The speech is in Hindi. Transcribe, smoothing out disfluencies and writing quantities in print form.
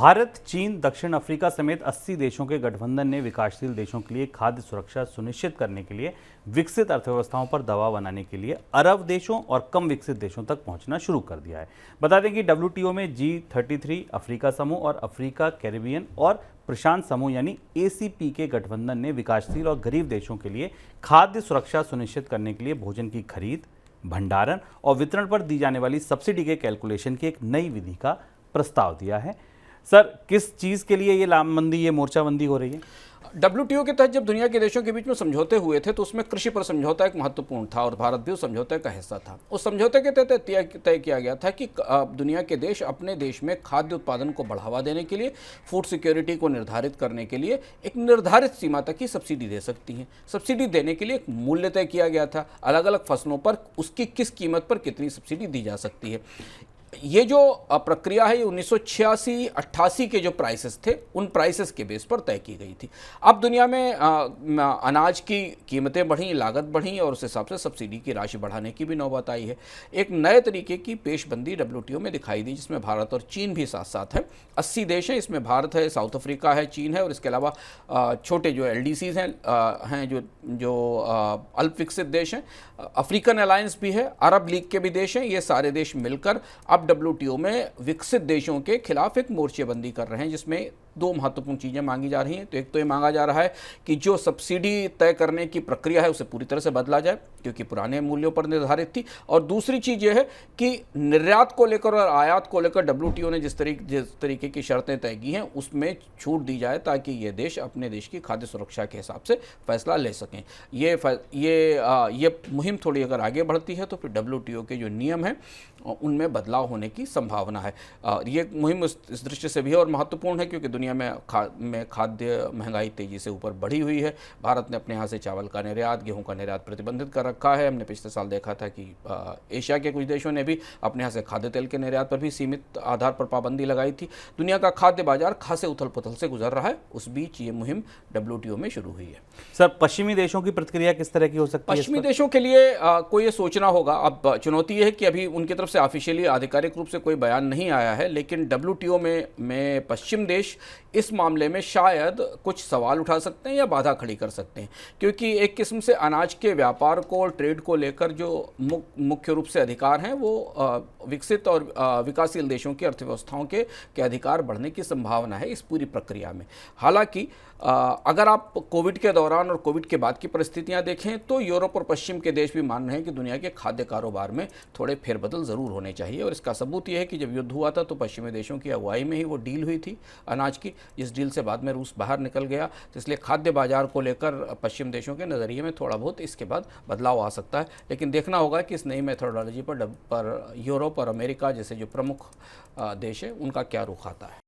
भारत, चीन, दक्षिण अफ्रीका समेत 80 देशों के गठबंधन ने विकासशील देशों के लिए खाद्य सुरक्षा सुनिश्चित करने के लिए विकसित अर्थव्यवस्थाओं पर दबाव बनाने के लिए अरब देशों और कम विकसित देशों तक पहुंचना शुरू कर दिया है। बता दें कि WTO में G33 अफ्रीका समूह और अफ्रीका, कैरिबियन और प्रशांत समूह यानी ACP के गठबंधन ने विकासशील और गरीब देशों के लिए खाद्य सुरक्षा सुनिश्चित करने के लिए भोजन की खरीद, भंडारण और वितरण पर दी जाने वाली सब्सिडी के कैलकुलेशन की एक नई विधि का प्रस्ताव दिया है। सर, किस चीज़ के लिए ये लामबंदी, ये मोर्चाबंदी हो रही है? WTO के तहत जब दुनिया के देशों के बीच में समझौते हुए थे तो उसमें कृषि पर समझौता एक महत्वपूर्ण था और भारत भी उस समझौते का हिस्सा था। उस समझौते के तहत तय किया गया था कि दुनिया के देश अपने देश में खाद्य उत्पादन को बढ़ावा देने के लिए, फूड सिक्योरिटी को निर्धारित करने के लिए एक निर्धारित सीमा तक की सब्सिडी दे सकती हैं। सब्सिडी देने के लिए एक मूल्य तय किया गया था, अलग अलग फसलों पर उसकी किस कीमत पर कितनी सब्सिडी दी जा सकती है। ये जो प्रक्रिया है ये 1986-88 के जो प्राइसेस थे उन प्राइसेस के बेस पर तय की गई थी। अब दुनिया में अनाज की कीमतें बढ़ी, लागत बढ़ी और उस हिसाब से सब्सिडी की राशि बढ़ाने की भी नौबत आई है। एक नए तरीके की पेशबंदी WTO में दिखाई दी जिसमें भारत और चीन भी साथ साथ है। 80 देश हैं, इसमें भारत है, साउथ अफ्रीका है, चीन है और इसके अलावा छोटे जो LDCs हैं जो अल्प विकसित देश हैं, अफ्रीकन अलायंस भी है, अरब लीग के भी देश हैं। ये सारे देश मिलकर अब WTO में विकसित देशों के खिलाफ एक मोर्चेबंदी कर रहे हैं जिसमें दो महत्वपूर्ण चीज़ें मांगी जा रही हैं। तो एक तो ये मांगा जा रहा है कि जो सब्सिडी तय करने की प्रक्रिया है उसे पूरी तरह से बदला जाए क्योंकि पुराने मूल्यों पर निर्धारित थी, और दूसरी चीज़ ये है कि निर्यात को लेकर और आयात को लेकर WTO ने जिस तरीके की शर्तें तय की हैं उसमें छूट दी जाए ताकि ये देश अपने देश की खाद्य सुरक्षा के हिसाब से फैसला ले सकें। ये मुहिम थोड़ी अगर आगे बढ़ती है तो फिर WTO के जो नियम हैं उनमें बदलाव होने की संभावना है। ये मुहिम इस दृष्टि से भी है और महत्वपूर्ण है क्योंकि दुनिया में खाद्य महंगाई तेज़ी से ऊपर बढ़ी हुई है। भारत ने अपने यहाँ से चावल का निर्यात, गेहूं का निर्यात प्रतिबंधित कर रखा है। हमने पिछले साल देखा था कि एशिया के कुछ देशों ने भी अपने यहाँ से खाद्य तेल के निर्यात पर भी सीमित आधार पर पाबंदी लगाई थी। दुनिया का खाद्य बाजार खासे उथल पुथल से गुजर रहा है, उस बीच ये मुहिम WTO में शुरू हुई है। सर, पश्चिमी देशों की प्रतिक्रिया किस तरह की हो सकती है? पश्चिमी देशों के लिए को ये सोचना होगा। अब चुनौती ये है कि अभी उनकी तरफ से ऑफिशियली आधिकारिक रूप से कोई बयान नहीं आया है, लेकिन WTO में पश्चिम देश इस मामले में शायद कुछ सवाल उठा सकते हैं या बाधा खड़ी कर सकते हैं क्योंकि एक किस्म से अनाज के व्यापार को और ट्रेड को लेकर जो मुख्य रूप से अधिकार हैं वो विकसित और विकासशील देशों की अर्थव्यवस्थाओं के अधिकार बढ़ने की संभावना है इस पूरी प्रक्रिया में। हालांकि अगर आप कोविड के दौरान और कोविड के बाद की परिस्थितियां देखें तो यूरोप और पश्चिम के देश भी मान रहे हैं कि दुनिया के खाद्य कारोबार में थोड़े फेरबदल ज़रूर होने चाहिए, और इसका सबूत यह है कि जब युद्ध हुआ था तो पश्चिमी देशों की अगुवाई में ही वो डील हुई थी अनाज की, जिस डील से बाद में रूस बाहर निकल गया। तो इसलिए खाद्य बाजार को लेकर पश्चिम देशों के नज़रिए में थोड़ा बहुत इसके बाद बदलाव आ सकता है, लेकिन देखना होगा कि इस नई मेथोडोलॉजी पर यूरोप और अमेरिका जैसे जो प्रमुख देश है उनका क्या रुख आता है।